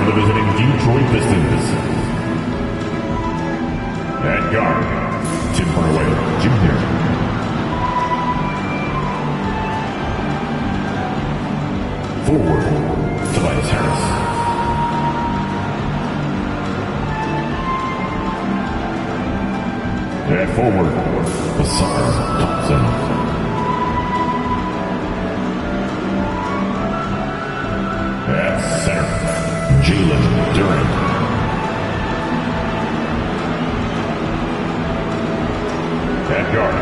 the visiting Detroit Pistons. At guard, Tim Hardaway Jr. Forward, Tobias Harris. At forward, Basar Thompson. At center, Jalen Durant. At guard,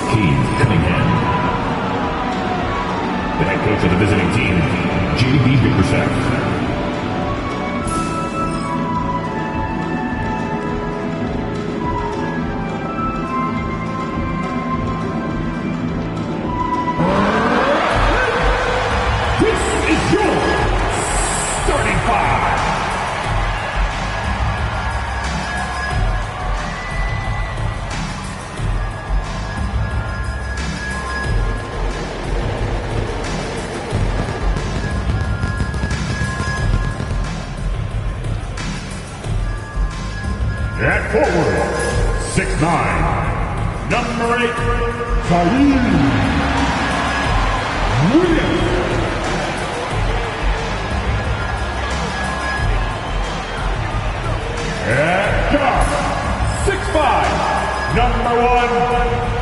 Keith Cunningham. The head coach of the visiting team, J.B. Bickerstaff. This is your starting five. At forward, 6'9", number 8, Kareem Williams. At guard, 6'5", number 1,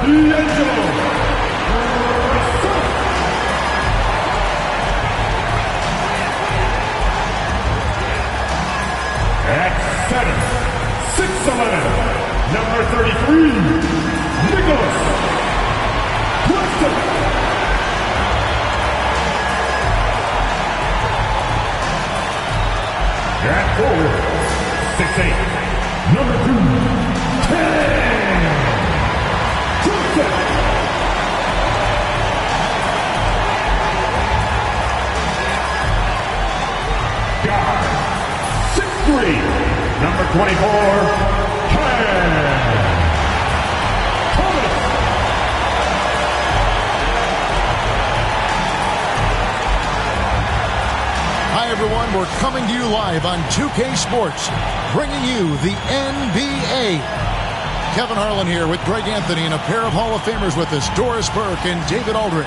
D'Angelo. At center, 6'11", number 33, Nicholas Claxton. At forward, 6'8", number 2, Cam Johnson. Guard, 6'3", number 24, Hi everyone, we're coming to you live on 2K Sports, bringing you the NBA. Kevin Harlan here with Greg Anthony and a pair of Hall of Famers with us, Doris Burke and David Aldridge.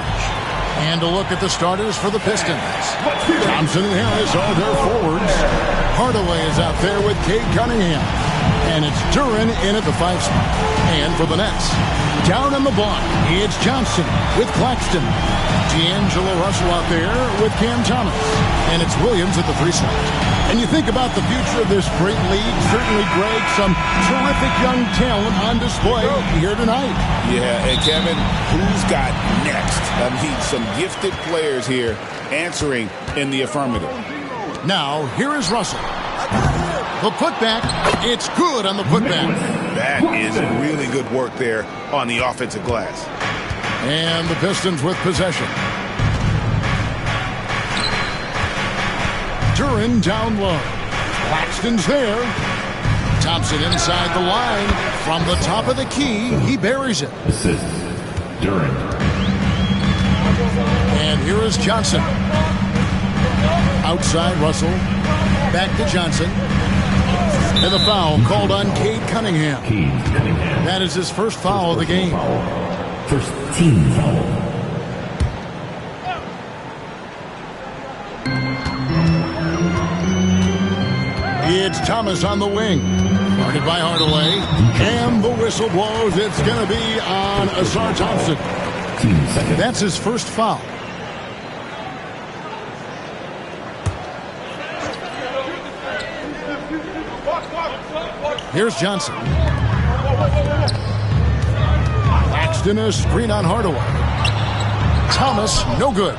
And a look at the starters for the Pistons. Thompson and Harris are their forwards. Hardaway is out there with Cade Cunningham. And it's Duran in at the 5 spot. And for the Nets, down on the block, it's Johnson with Claxton. D'Angelo Russell out there with Cam Thomas. And it's Williams at the 3 spot. And you think about the future of this great league, certainly, Greg, some terrific young talent on display here tonight. Yeah, and Kevin, who's got next? I mean, some gifted players here answering in the affirmative. Now, here is Russell. The putback, it's good on the putback. That is really good work there on the offensive glass. And the Pistons with possession. Duran down low. Claxton's there. Thompson inside the line. From the top of the key, he buries it. Assist, Duran. And here is Johnson. Outside Russell. Back to Johnson. And the foul called on Cade Cunningham. That is his first foul of the game. First team foul. It's Thomas on the wing. Guarded by Hardaway. And the whistle blows. It's going to be on Asar Thompson. That's his first foul. Here's Johnson. Claxton a screen on Hardaway. Thomas, no good.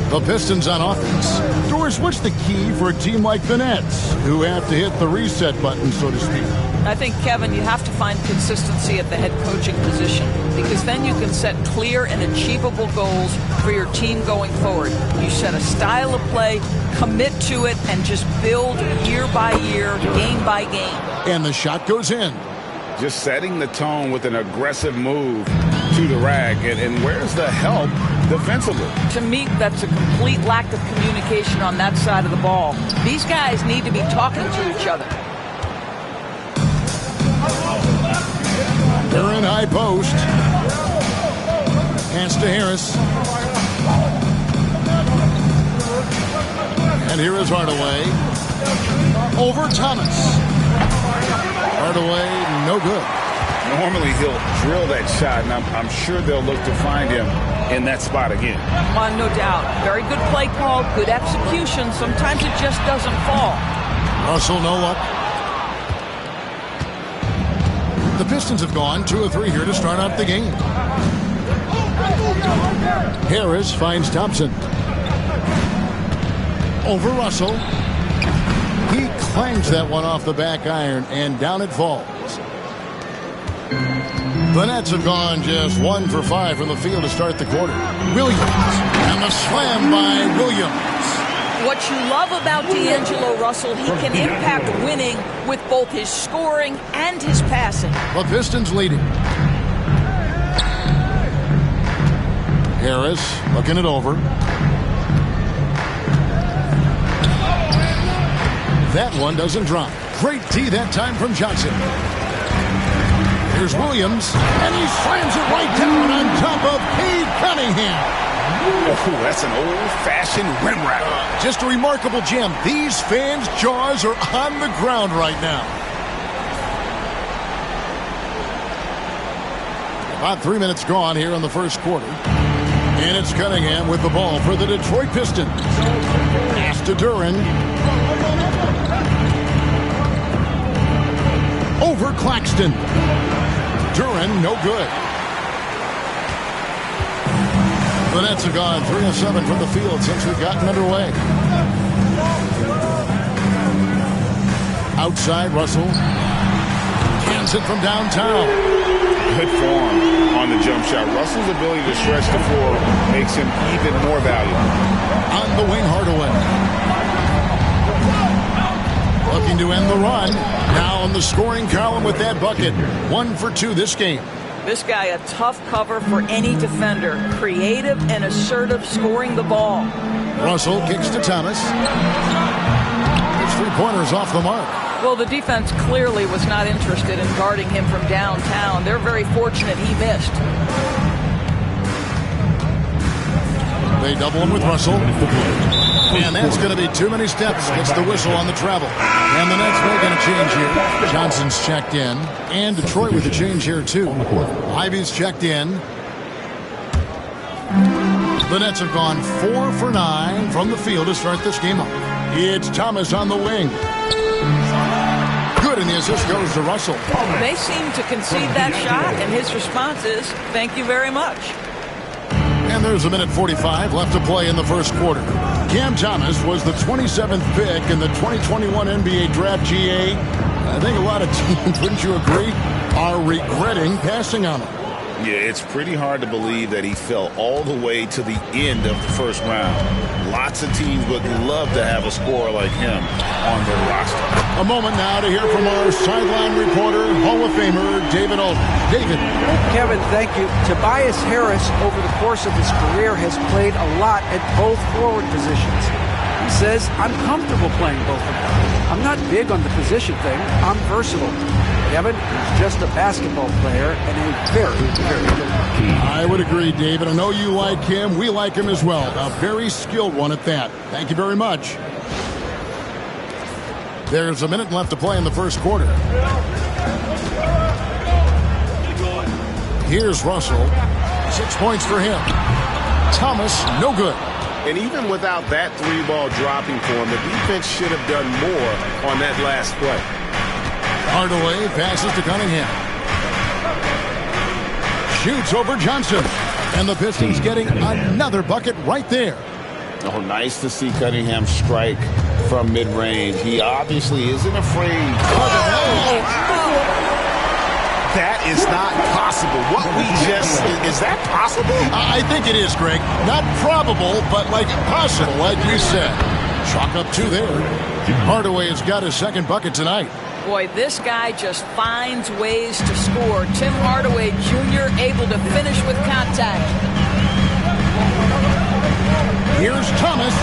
The Pistons on offense. Doris, what's the key for a team like the Nets, who have to hit the reset button, so to speak? I think, Kevin, you have to find consistency at the head coaching position, because then you can set clear and achievable goals for your team going forward. You set a style of play, commit to it, and just build year by year, game by game. And the shot goes in. Just setting the tone with an aggressive move to the rack. And where's the help defensively. To me, that's a complete lack of communication on that side of the ball. These guys need to be talking to each other. They're in high post. Pass to Harris. And here is Hardaway. Over Thomas. Hardaway, no good. Normally he'll drill that shot, and I'm sure they'll look to find him in that spot again. No doubt. Very good play call, good execution. Sometimes it just doesn't fall. Russell, no luck. The Pistons have gone 2 of 3 here to start out the game. Harris finds Thompson. Over Russell. He clangs that one off the back iron, and down it falls. The Nets have gone just 1 for 5 from the field to start the quarter. Williams, and the slam by Williams. What you love about D'Angelo Russell, he can impact winning with both his scoring and his passing. The Pistons leading. Harris looking it over. That one doesn't drop. Great D that time from Johnson. Here's Williams, and he slams it right down on top of Cade Cunningham. Oh, that's an old-fashioned rim wrap. Just a remarkable jam. These fans' jaws are on the ground right now. About 3 minutes gone here in the first quarter. And it's Cunningham with the ball for the Detroit Pistons. Pass to Duran. Over Claxton. Duran, no good. The Nets have gone 3 of 7 from the field since we've gotten underway. Outside, Russell. Cans it from downtown. Good form on the jump shot. Russell's ability to stretch the floor makes him even more valuable. On the wing, Hardaway. Looking to end the run. Now on the scoring column with that bucket. 1 for 2 this game. This guy, a tough cover for any defender. Creative and assertive scoring the ball. Russell kicks to Thomas. His 3-pointers off the mark. Well, the defense clearly was not interested in guarding him from downtown. They're very fortunate he missed. They double him with Russell. And that's going to be too many steps. Gets the whistle on the travel. And the Nets making a change here. Johnson's checked in. And Detroit with a change here, too. Ivy's checked in. The Nets have gone 4 for 9 from the field to start this game up. It's Thomas on the wing. Good, and the assist goes to Russell. They seem to concede that shot, and his response is, thank you very much. And there's 1:45 left to play in the first quarter. Cam Thomas was the 27th pick in the 2021 NBA Draft GA. I think a lot of teams, wouldn't you agree, are regretting passing on him. Yeah, it's pretty hard to believe that he fell all the way to the end of the first round. Lots of teams would love to have a scorer like him on their roster. A moment now to hear from our sideline reporter, Hall of Famer David Alden. David. Kevin, thank you. Tobias Harris, over the course of his career, has played a lot at both forward positions. He says, I'm comfortable playing both of them. I'm not big on the position thing. I'm versatile. Kevin, he's just a basketball player and a very, very good one. I would agree, David. I know you like him. We like him as well. A very skilled one at that. Thank you very much. There's a minute left to play in the first quarter. Here's Russell. 6 points for him. Thomas, no good. And even without that 3-ball dropping for him, the defense should have done more on that last play. Hardaway passes to Cunningham. Shoots over Johnson. And the Pistons getting another bucket right there. Oh, nice to see Cunningham strike from mid-range. He obviously isn't afraid. That is not possible. What we just... Is that possible? I think it is, Greg. Not probable, but like possible, like we said. Chalk up 2 there. Hardaway has got his second bucket tonight. Boy, this guy just finds ways to score. Tim Hardaway Jr. able to finish with contact. Here's Thomas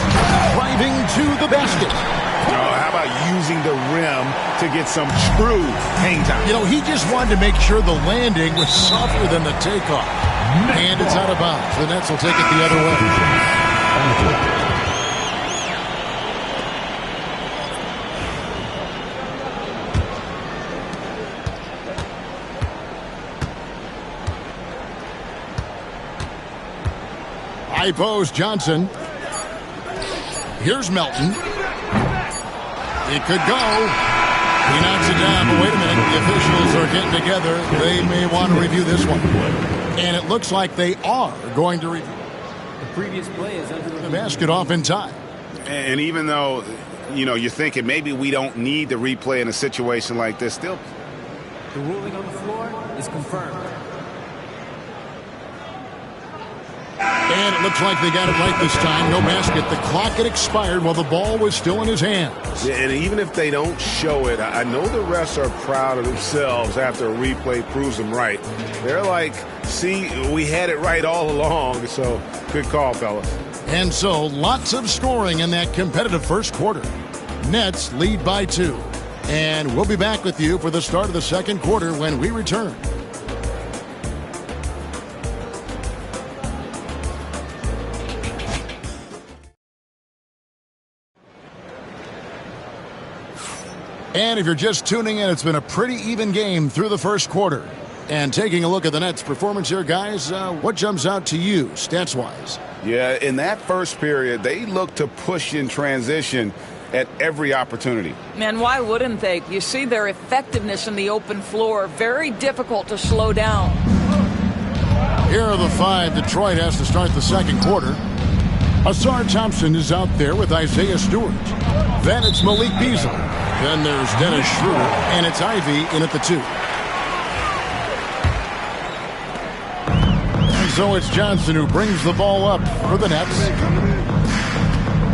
driving to the basket. Oh, how about using the rim to get some true hang time? You know, he just wanted to make sure the landing was softer than the takeoff. And it's out of bounds. The Nets will take it the other way. High post, Johnson. Here's Melton. It could go. He knocks it down, but wait a minute. The officials are getting together. They may want to review this one. And it looks like they are going to review. The previous play is under the basket off in time. And even though, you know, you're thinking maybe we don't need the replay in a situation like this, still. The ruling on the floor is confirmed. And it looks like they got it right this time. No basket. The clock had expired while the ball was still in his hands. Yeah, and even if they don't show it, I know the refs are proud of themselves after a replay proves them right. They're like, see, we had it right all along. So good call, fellas. And so lots of scoring in that competitive first quarter. Nets lead by 2. And we'll be back with you for the start of the second quarter when we return. And if you're just tuning in, it's been a pretty even game through the first quarter. And taking a look at the Nets' performance here, guys, what jumps out to you, stats-wise? Yeah, in that first period, they looked to push in transition at every opportunity. Man, why wouldn't they? You see their effectiveness in the open floor. Very difficult to slow down. Here are the 5 Detroit has to start the second quarter. Asar Thompson is out there with Isaiah Stewart. Then it's Malik Beasley. Then there's Dennis Schroeder, and it's Ivy in at the 2. And so it's Johnson who brings the ball up for the Nets.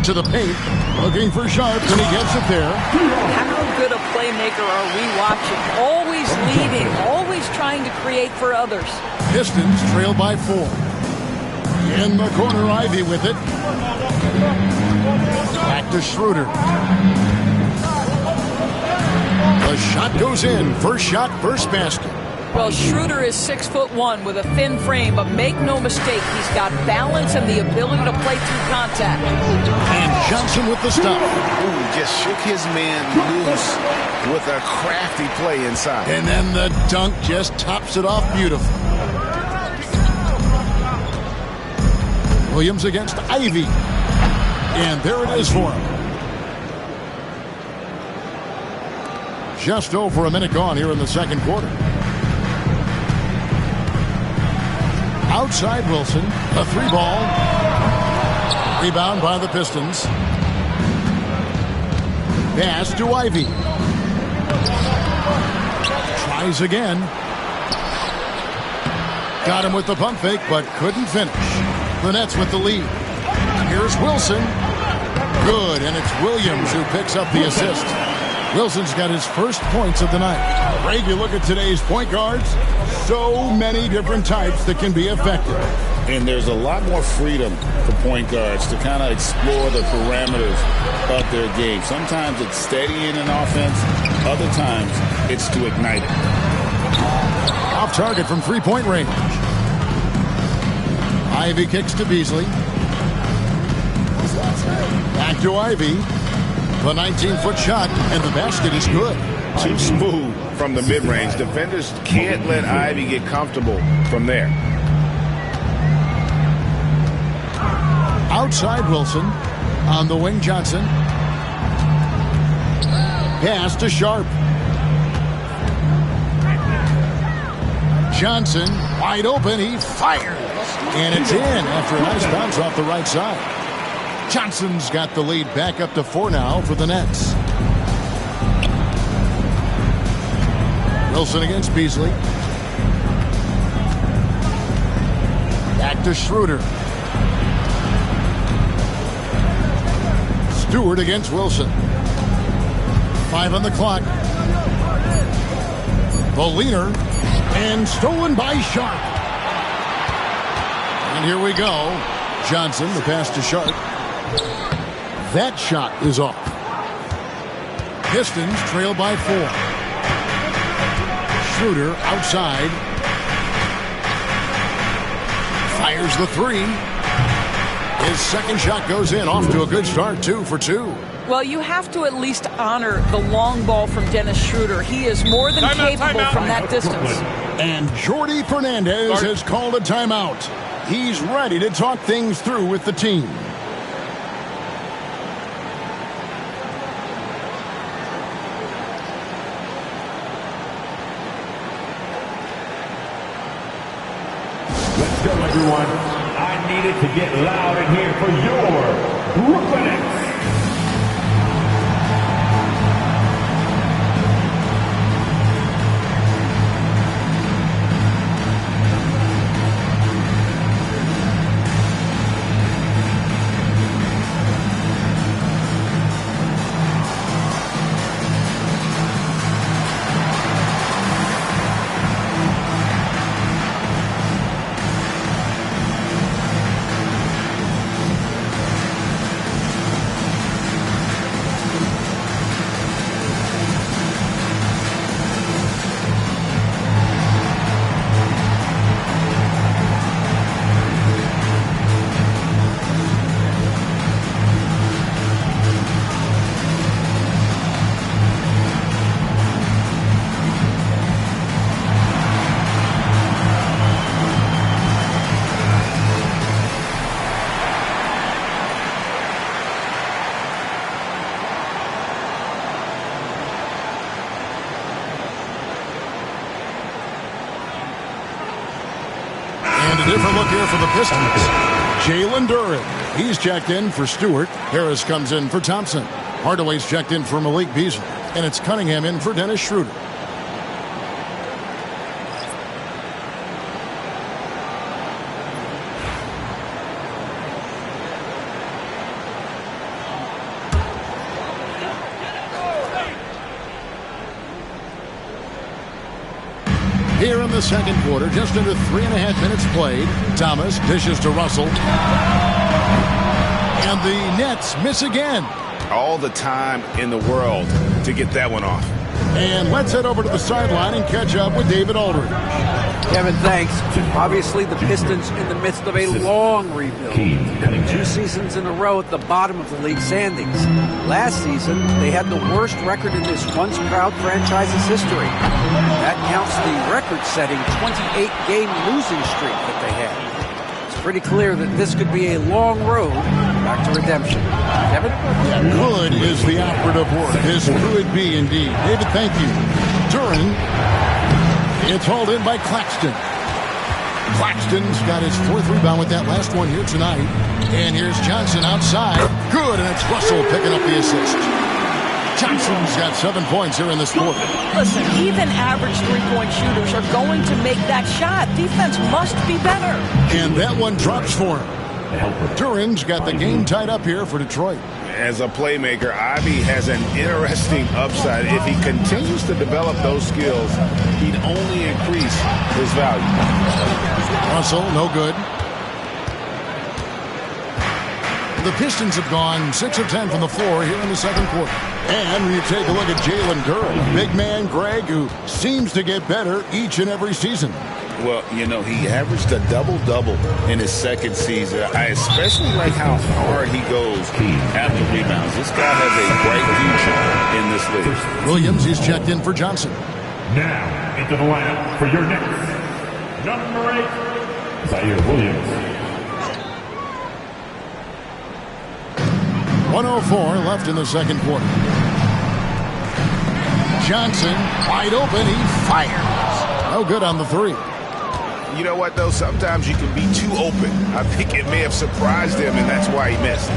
To the paint, looking for Sharp, and he gets it there. How good a playmaker are we watching? Always leading, always trying to create for others. Pistons trail by 4. In the corner, Ivy with it. Back to Schroeder. The shot goes in. First shot, first basket. Well, Schroeder is 6'1" with a thin frame, but make no mistake, he's got balance and the ability to play through contact. And Johnson with the stop. Ooh, just shook his man loose with a crafty play inside. And then the dunk just tops it off beautifully. Williams against Ivy. And there it is for him. Just over a minute gone here in the second quarter. Outside Wilson, a 3-ball. Rebound by the Pistons. Pass to Ivy. Tries again. Got him with the pump fake, but couldn't finish. The Nets with the lead. Here's Wilson. Good, and it's Williams who picks up the assist. Wilson's got his first points of the night. Greg, you look at today's point guards, so many different types that can be effective. And there's a lot more freedom for point guards to kind of explore the parameters of their game. Sometimes it's steadying an offense. Other times it's to ignite it. Off target from three-point range. Ivy kicks to Beasley. Back to Ivy. The 19-foot shot, and the basket is good. Too smooth from the mid-range. Defenders can't let Ivy get comfortable from there. Outside Wilson. On the wing, Johnson. Pass to Sharp. Johnson, wide open, he fires. And it's in after a nice bounce off the right side. Johnson's got the lead back up to 4 now for the Nets. Wilson against Beasley. Back to Schroeder. Stewart against Wilson. 5 on the clock. The leader. And stolen by Sharp. And here we go. Johnson, the pass to Sharp. That shot is off. Pistons trail by 4. Schroeder outside. Fires the 3. His second shot goes in. Off to a good start, 2 for 2. Well, you have to at least honor the long ball from Dennis Schroeder. He is more than capable from that distance. And Jordi Fernandez has called a timeout. He's ready to talk things through with the team. Let's go, everyone. I needed to get loud in here for your Brooklyn Nets. Different look here for the Pistons. Jalen Duren. He's checked in for Stewart. Harris comes in for Thompson. Hardaway's checked in for Malik Beasley. And it's Cunningham in for Dennis Schroeder. Here in the second quarter, just under 3.5 minutes played. Thomas dishes to Russell. And the Nets miss again. All the time in the world to get that one off. And let's head over to the sideline and catch up with David Aldridge. Kevin, thanks. Obviously, the Pistons in the midst of a long rebuild. 2 seasons in a row at the bottom of the league standings. Last season, they had the worst record in this once proud franchise's history. That counts the record-setting 28-game losing streak that they had. It's pretty clear that this could be a long road back to redemption. Kevin? Good is the operative word. This could be indeed. David, thank you. Duren. It's hauled in by Claxton. Claxton's got his 4th rebound with that last one here tonight. And here's Johnson outside. Good, and it's Russell picking up the assist. Johnson's got 7 points here in this quarter. Listen, even average three-point shooters are going to make that shot. Defense must be better. And that one drops for him. Duren's got the game tied up here for Detroit. As a playmaker, Ivy has an interesting upside. If he continues to develop those skills, he'd only increase his value. Russell, no good. The Pistons have gone 6 of 10 from the floor here in the second quarter. And when you take a look at Jalen Duren, big man Greg, who seems to get better each and every season. Well, you know, he averaged a double-double in his second season. I especially like how hard he goes after rebounds. This guy has a bright future in this league. Williams, he's checked in for Johnson. Now, into the lineup for your Nets. Number 8, Zaire Williams. 1:04 left in the second quarter. Johnson, wide open, he fires. No good on the 3. You know what, though? Sometimes you can be too open. I think it may have surprised him, and that's why he missed.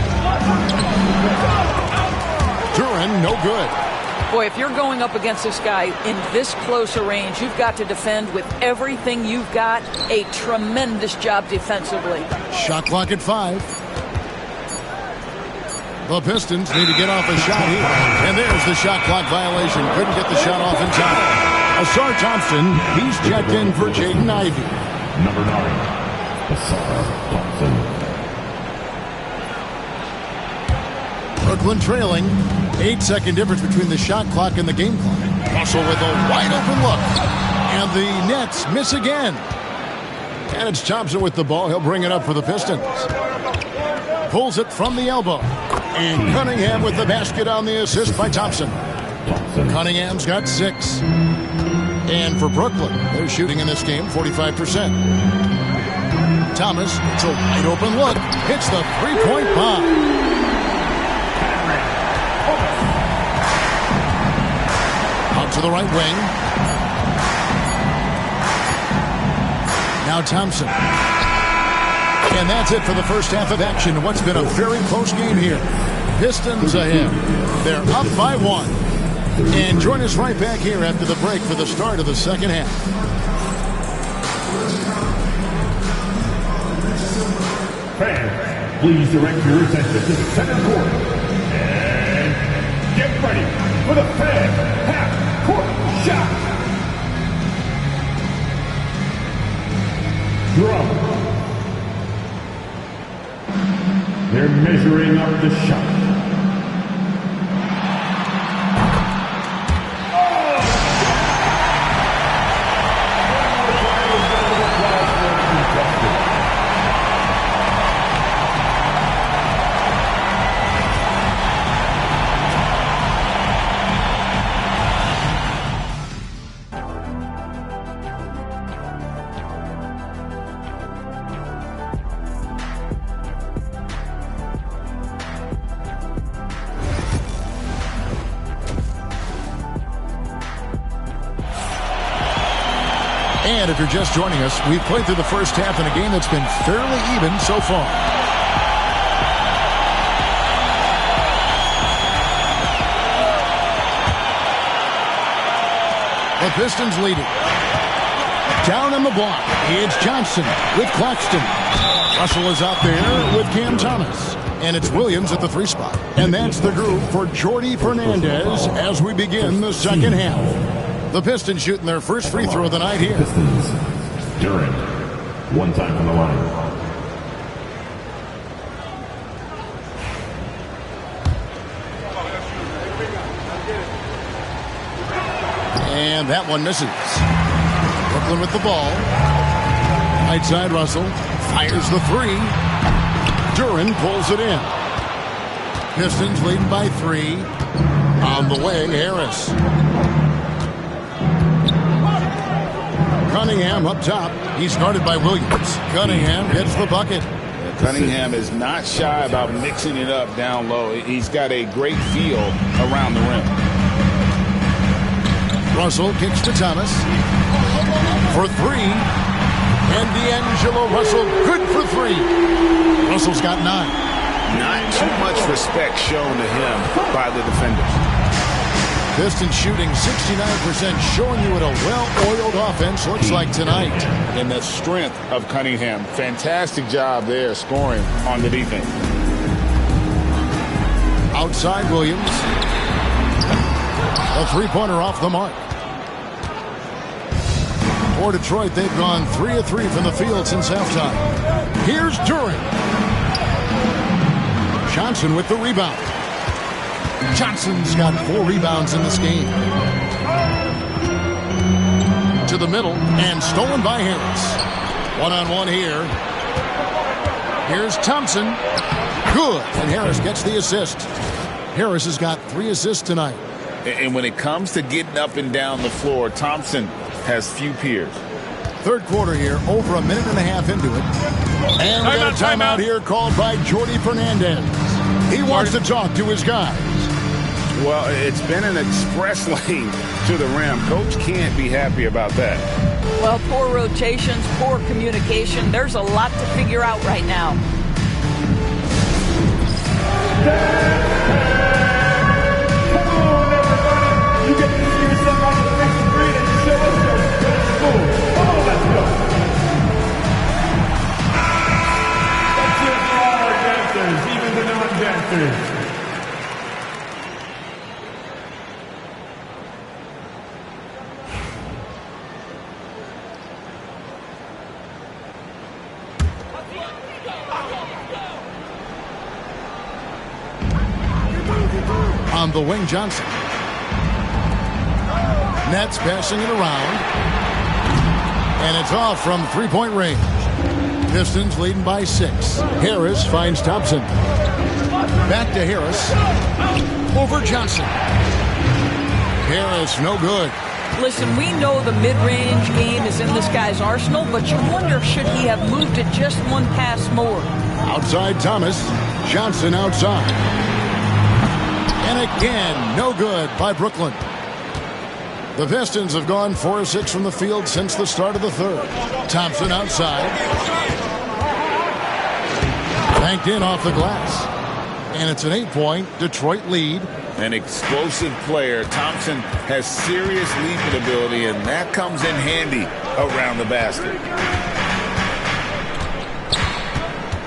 Duren, no good. Boy, if you're going up against this guy in this close a range, you've got to defend with everything you've got. A tremendous job defensively. Shot clock at 5. The Pistons need to get off a shot here. And there's the shot clock violation. Couldn't get the shot off in time. Asar Thompson, he's checked in for Jaden Ivey. Number 9, Asar Thompson. Brooklyn trailing. 8-second difference between the shot clock and the game clock. Russell with a wide open look. And the Nets miss again. And it's Thompson with the ball. He'll bring it up for the Pistons. Pulls it from the elbow. And Cunningham with the basket on the assist by Thompson. Cunningham's got 6. And for Brooklyn, they're shooting in this game 45%. Thomas, it's a wide open look. Hits the three-point bomb. Out to the right wing. Now Thompson. And that's it for the first half of action. What's been a very close game here. Pistons ahead. They're up by 1. And join us right back here after the break for the start of the second half. Fans, please direct your attention to the second quarter. And get ready for the fan half-court shot. Drum. They're measuring up the shot. And if you're just joining us, we've played through the first half in a game that's been fairly even so far. The Pistons leading. Down on the block, it's Johnson with Claxton. Russell is out there with Cam Thomas. And it's Williams at the 3 spot. And that's the group for Jordi Fernandez as we begin the second half. The Pistons shooting their first free throw of the night here. Pistons, Durant, 1 time from the line. And that one misses. Brooklyn with the ball. Right side, Russell fires the 3. Durant pulls it in. Pistons leading by 3. On the way, Harris. Cunningham up top. He's guarded by Williams. Cunningham hits the bucket. Cunningham is not shy about mixing it up down low. He's got a great feel around the rim. Russell kicks to Thomas for 3. And D'Angelo Russell good for 3. Russell's got 9. Not too much respect shown to him by the defenders. Pistons shooting 69%, showing you what a well-oiled offense looks like tonight. And the strength of Cunningham. Fantastic job there scoring on the defense. Outside Williams. A 3-pointer off the mark. For Detroit, they've gone 3 of 3 from the field since halftime. Here's Durant. Johnson with the rebound. Johnson's got 4 rebounds in this game. To the middle and stolen by Harris. One-on-one here. Here's Thompson. Good. And Harris gets the assist. Harris has got 3 assists tonight. And when it comes to getting up and down the floor, Thompson has few peers. Third quarter here, over a minute and a half into it. And we got a timeout here called by Jordi Fernandez. He wants to talk to his guys. Well, it's been an express lane to the rim. Coach can't be happy about that. Well, poor rotations, poor communication. There's a lot to figure out right now. Come on, everybody. You get to see yourself on the big screen and show us your good school. Come on, let's go. Let's hear it for all our dancers, even the non-dancers. On the wing, Johnson. Nets passing it around. And it's off from three-point range. Pistons leading by 6. Harris finds Thompson. Back to Harris. Over Johnson. Harris, no good. Listen, we know the mid-range game is in this guy's arsenal, but you wonder, should he have moved it just one pass more? Outside Thomas. Johnson outside. And again, no good by Brooklyn. The Pistons have gone 4 of 6 from the field since the start of the third. Thompson outside. Banked in off the glass. And it's an 8-point Detroit lead. An explosive player. Thompson has serious leaping ability, and that comes in handy around the basket.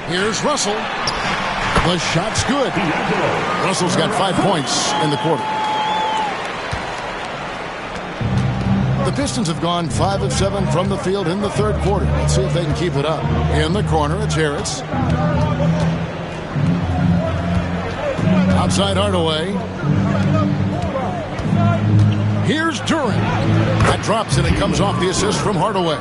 Here's Russell. The shot's good. Russell's got 5 points in the quarter. The Pistons have gone 5 of 7 from the field in the third quarter. Let's see if they can keep it up. In the corner, it's Harris. Outside Hardaway. Here's Duran. That drops and it comes off the assist from Hardaway.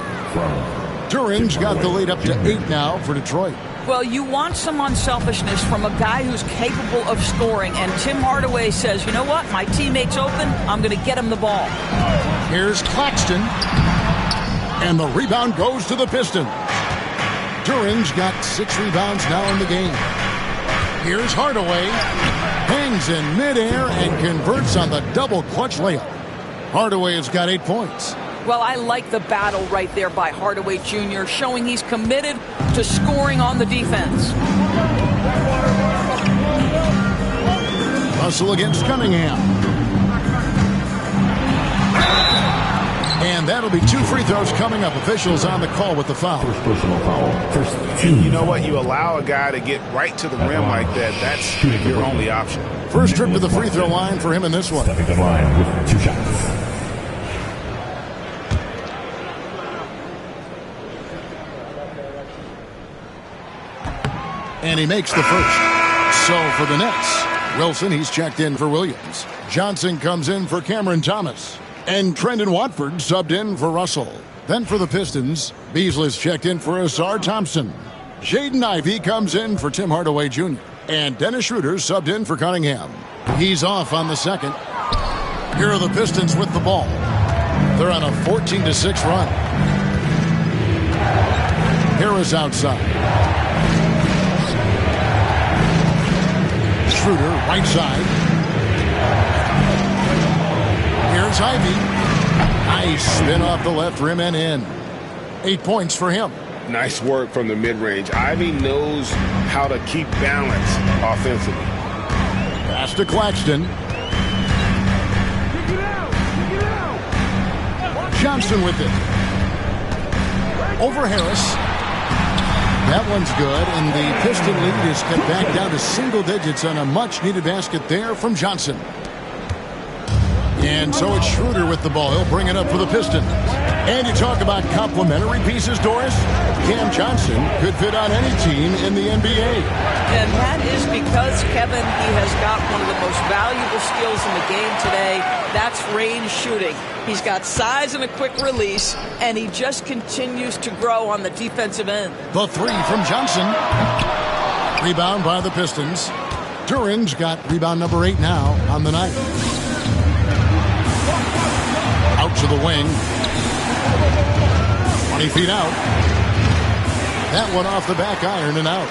Duran's got the lead up to 8 now for Detroit. Well, you want some unselfishness from a guy who's capable of scoring, and Tim Hardaway says, you know what, my teammate's open, I'm going to get him the ball. Here's Claxton. And the rebound goes to the Pistons. Duran's got 6 rebounds now in the game. Here's Hardaway. Hangs in midair and converts on the double clutch layup. Hardaway has got 8 points. Well, I like the battle right there by Hardaway Jr., showing he's committed to scoring on the defense. Russell against Cunningham. And that'll be 2 free throws coming up. Officials on the call with the foul. First personal foul. First team. You know what? You allow a guy to get right to the rim like that. That's your only option. First trip to the free throw line for him in this one. Stepping to the line with 2 shots. And he makes the first. So for the Nets, Wilson, he's checked in for Williams. Johnson comes in for Cameron Thomas. And Trendon Watford subbed in for Russell. Then for the Pistons, Beasley's checked in for Asar Thompson. Jaden Ivey comes in for Tim Hardaway Jr. And Dennis Schroeder subbed in for Cunningham. He's off on the second. Here are the Pistons with the ball. They're on a 14-6 run. Harris outside. Schroeder, right side. Here's Ivey. Nice spin off the left rim and in. 8 points for him. Nice work from the mid-range. Ivey knows how to keep balance offensively. Pass to Claxton. Johnson with it. Over Harris. That one's good, and the Piston lead is cut back down to single digits on a much-needed basket there from Johnson. And so it's Schroeder with the ball. He'll bring it up for the Pistons. And you talk about complementary pieces, Doris. Cam Johnson could fit on any team in the NBA. And that is because, Kevin, he has got one of the most valuable skills in the game today. That's range shooting. He's got size and a quick release, and he just continues to grow on the defensive end. The 3 from Johnson. Rebound by the Pistons. Duran's got rebound number 8 now on the night. Out to the wing. 20 feet out. That one off the back iron and out.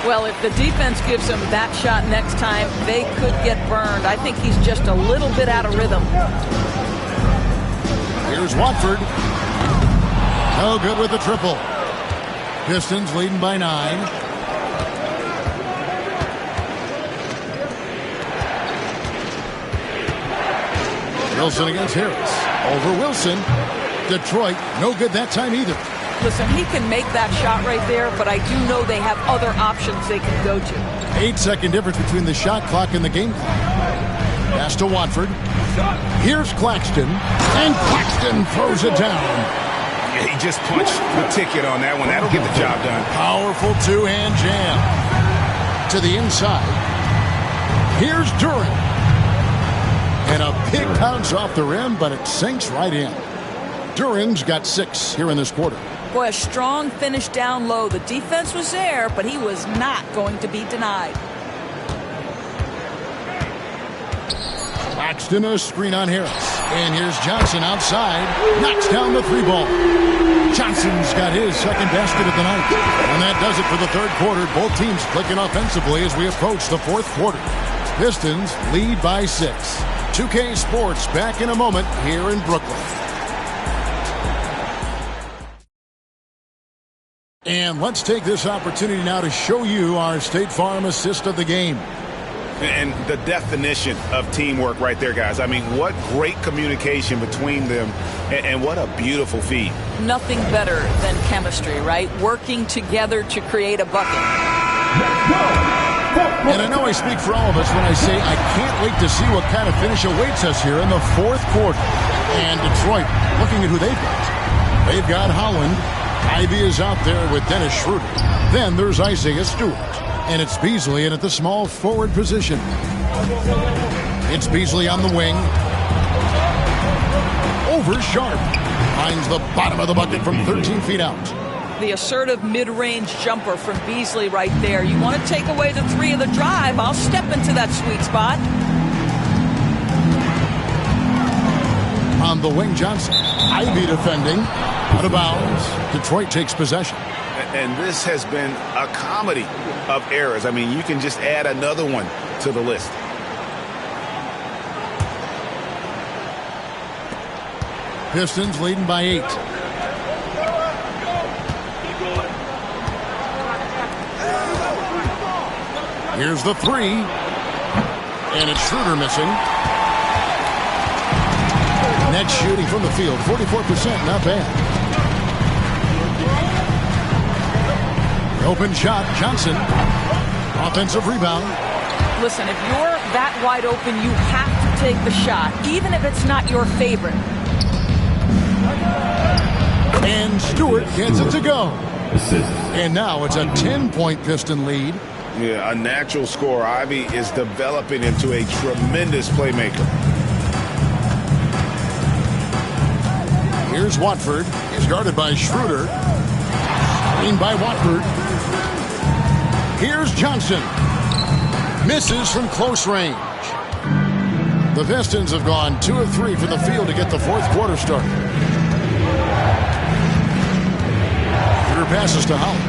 Well, if the defense gives him that shot next time, they could get burned. I think he's just a little bit out of rhythm. Here's Watford. No good with the triple. Pistons leading by 9. Wilson against Harris. Over Wilson. Detroit, no good that time either. Listen, he can make that shot right there, but I do know they have other options they can go to. 8-second difference between the shot clock and the game clock. Pass to Watford. Here's Claxton. And Claxton throws it down. Yeah, he just punched the ticket on that one. That'll get the job done. Powerful two-hand jam. To the inside. Here's Duran. And a big bounce off the rim, but it sinks right in. Duran's got 6 here in this quarter. Boy, a strong finish down low. The defense was there, but he was not going to be denied. Paxton, a screen on Harris. And here's Johnson outside. Knocks down the 3 ball. Johnson's got his second basket of the night. And that does it for the third quarter. Both teams clicking offensively as we approach the fourth quarter. Pistons lead by 6. 2K Sports back in a moment here in Brooklyn. And let's take this opportunity now to show you our State Farm assist of the game. And the definition of teamwork right there, guys. I mean, what great communication between them, and what a beautiful feed. Nothing better than chemistry, right? Working together to create a bucket. And I know I speak for all of us when I say I can't wait to see what kind of finish awaits us here in the fourth quarter. And Detroit, looking at who they've got. They've got Holland. Ivy is out there with Dennis Schroeder. Then there's Isaiah Stewart. And it's Beasley in at the small forward position. It's Beasley on the wing. Over Sharp. Finds the bottom of the bucket from 13 feet out. The assertive mid-range jumper from Beasley right there. You want to take away the 3 of the drive, I'll step into that sweet spot. On the wing, Johnson. Ivy defending. Out of bounds. Detroit takes possession. And this has been a comedy of errors. I mean, you can just add another one to the list. Pistons leading by 8. Here's the 3. And it's Schroeder missing. Net shooting from the field, 44%, not bad. Open shot, Johnson. Offensive rebound. Listen, if you're that wide open, you have to take the shot, even if it's not your favorite. And Stewart gets it to go. And now it's a 10-point Piston lead. Yeah, a natural scorer. Ivy is developing into a tremendous playmaker. Here's Watford. He's guarded by Schroeder. Screened by Watford. Here's Johnson. Misses from close range. The Pistons have gone 2 of 3 from the field to get the fourth quarter started. Schroeder passes to Holland.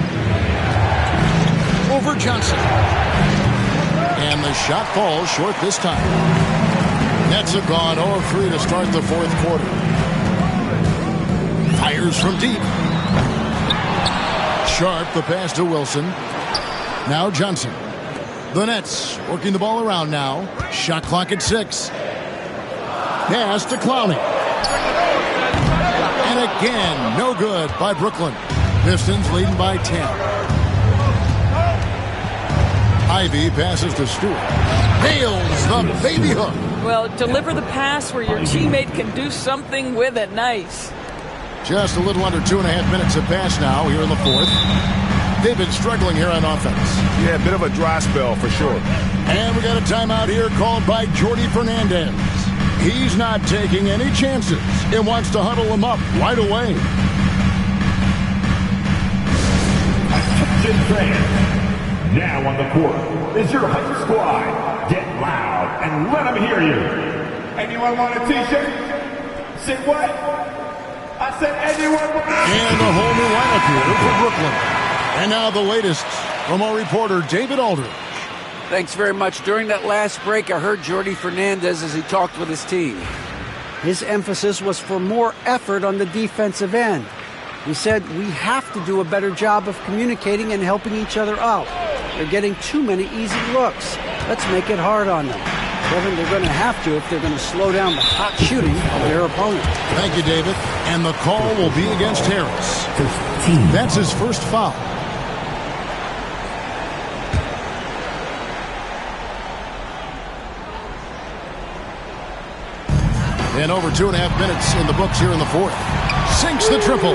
Over Johnson. And the shot falls short this time. Nets have gone 0 of 3 to start the fourth quarter. Fires from deep. Sharp, the pass to Wilson. Now Johnson. The Nets working the ball around now. Shot clock at 6. Pass to Clowney. And again, no good by Brooklyn. Pistons leading by 10. Ivy passes to Stewart. Nails the baby hook. Well, deliver the pass where your teammate can do something with it. Nice. Just a little under 2.5 minutes have passed now here in the fourth. They've been struggling here on offense. Yeah, a bit of a dry spell for sure. And we got a timeout here called by Jordy Fernandez. He's not taking any chances and wants to huddle them up right away. Attention fans. Now on the court is your hype squad. Get loud and let them hear you. Anyone want a t-shirt? Say what? I said anyone want a t-shirt? And a whole new lineup here for Brooklyn. And now the latest from our reporter, David Aldridge. Thanks very much. During that last break, I heard Jordy Fernandez as he talked with his team. His emphasis was for more effort on the defensive end. He said, we have to do a better job of communicating and helping each other out. They're getting too many easy looks. Let's make it hard on them. Kevin, they're going to have to if they're going to slow down the hot shooting of their opponent. Thank you, David. And the call will be against Harris. That's his first foul. And over 2.5 minutes in the books here in the fourth. Sinks the triple.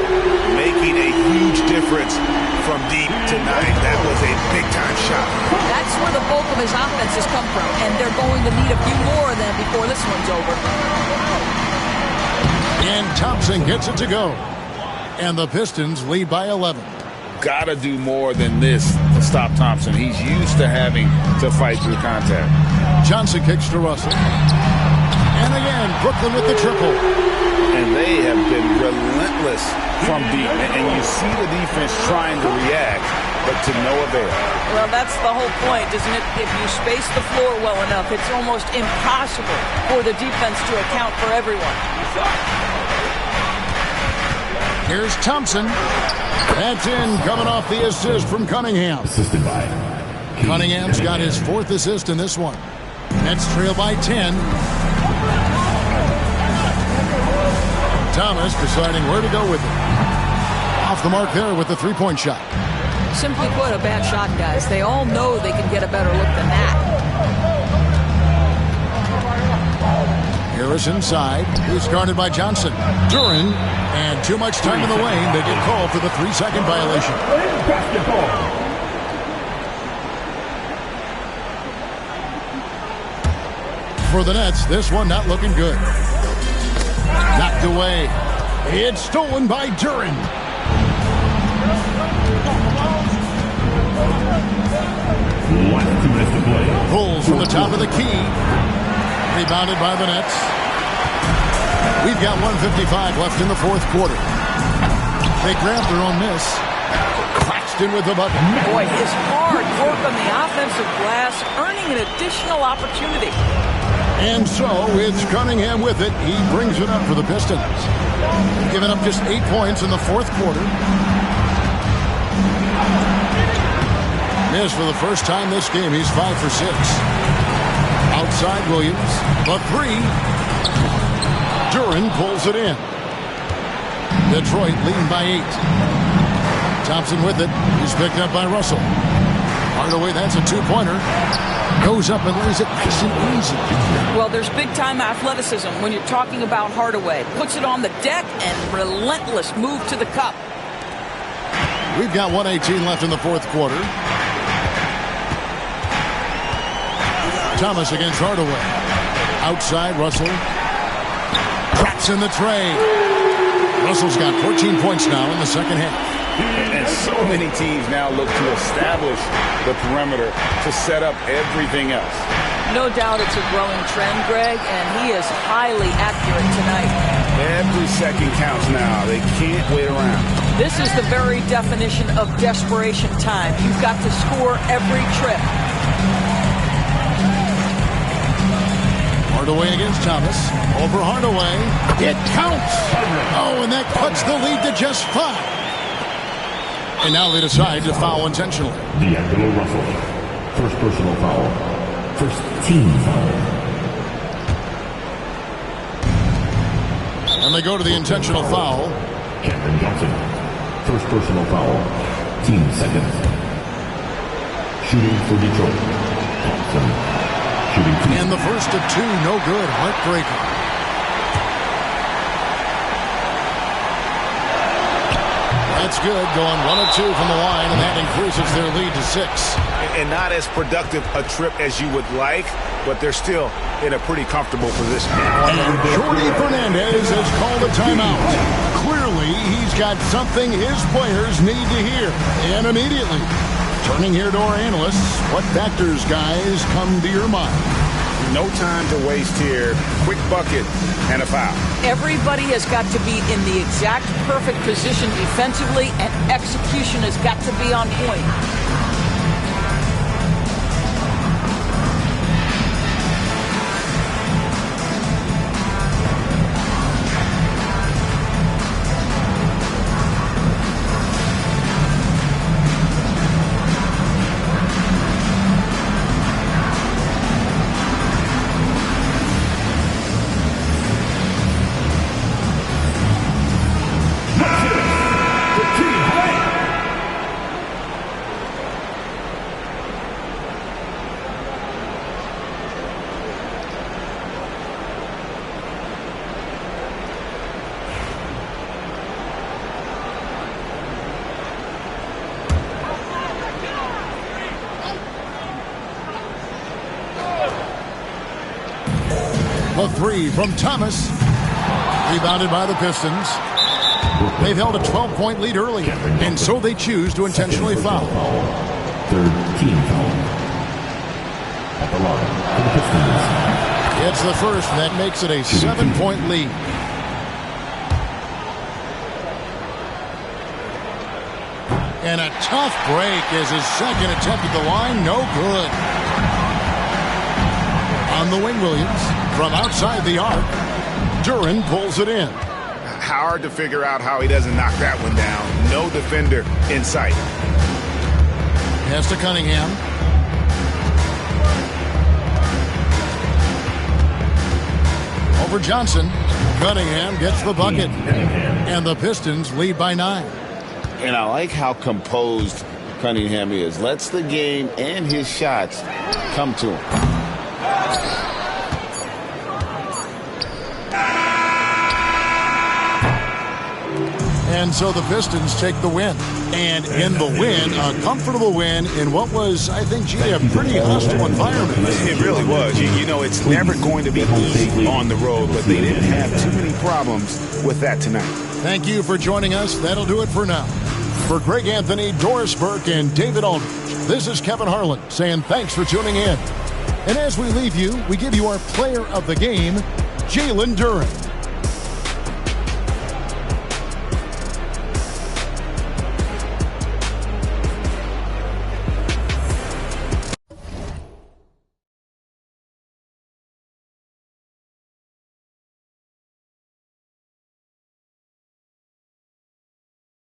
Making a huge difference from deep tonight. That was a big-time shot. That's where the bulk of home his offense has come from, and they're going to need a few more of them before this one's over. And Thompson gets it to go. And the Pistons lead by 11. Gotta do more than this to stop Thompson. He's used to having to fight through contact. Johnson kicks to Russell. And again, Brooklyn with the triple. And they have been relentless from deep. And you see the defense trying to react, but to no avail. Well, that's the whole point, isn't it? If you space the floor well enough, it's almost impossible for the defense to account for everyone. Here's Thompson. That's in, coming off the assist from Cunningham. Assisted by Cunningham's got his 4th assist in this one. Nets trail by 10. Thomas deciding where to go with it. Off the mark there with the three-point shot. Simply put, a bad shot, guys. They all know they can get a better look than that. Harris inside. He's guarded by Johnson. Duran, and too much time in the lane. They get called for the 3-second violation. For the Nets, this one not looking good. Knocked away. It's stolen by Duran. Last 2 minutes to play. Pulls from the top of the key. Rebounded by the Nets. We've got 1:55 left in the 4th quarter. They grab their own miss. Claxton with the bucket. Boy, his hard work on the offensive glass, earning an additional opportunity. And so it's Cunningham with it. He brings it up for the Pistons. Giving up just 8 points in the 4th quarter. Missed for the first time this game. He's 5 for 6. Outside Williams. The 3. Duran pulls it in. Detroit leading by 8. Thompson with it. He's picked up by Russell. Hardaway, that's a 2-pointer. Goes up and lays it nice and easy. Well, there's big-time athleticism when you're talking about Hardaway. Puts it on the deck and relentless move to the cup. We've got 1:18 left in the 4th quarter. Thomas against Hardaway. Outside, Russell. Cracks in the tray. Russell's got 14 points now in the second half. And so many teams now look to establish the perimeter to set up everything else. No doubt it's a growing trend, Greg, and he is highly accurate tonight. Every second counts now. They can't wait around. This is the very definition of desperation time. You've got to score every trip. Hardaway against Thomas. Over Hardaway. It counts. Oh, and that cuts the lead to just 5. And now they decide to foul intentionally. D'Angelo Russell. First personal foul. First team foul. And they go to the intentional foul. Cameron Johnson. First personal foul. Team second. Shooting for Detroit. Thompson. Shooting 2. And the first of 2, no good. Heartbreaker. That's good, going 1 of 2 from the line, and that increases their lead to 6. And not as productive a trip as you would like, but they're still in a pretty comfortable position. And Jordi Fernandez has called a timeout. Clearly, he's got something his players need to hear, and immediately. Turning here to our analysts, what factors, guys, come to your mind? No time to waste here. Quick bucket and a foul. Everybody has got to be in the exact perfect position defensively, and execution has got to be on point. The three from Thomas. Rebounded by the Pistons. They've held a 12-point lead early, and so they choose to intentionally foul. Third team foul. At the line for the Pistons. It's the first, and that makes it a 7-point lead. And a tough break is his second attempt at the line. No good. On the wing, Williams. From outside the arc, Duren pulls it in. Hard to figure out how he doesn't knock that one down. No defender in sight. Pass to Cunningham. Over Johnson. Cunningham gets the bucket. And the Pistons lead by 9. And I like how composed Cunningham is. Lets the game and his shots come to him. And so the Pistons take the win. And in the win, a comfortable win in what was, I think, G, a pretty hostile environment. It really was. You know, it's never going to be easy on the road, but they didn't have too many problems with that tonight. Thank you for joining us. That'll do it for now. For Greg Anthony, Doris Burke, and David Aldridge, this is Kevin Harlan saying thanks for tuning in. And as we leave you, we give you our player of the game, Jalen Duren.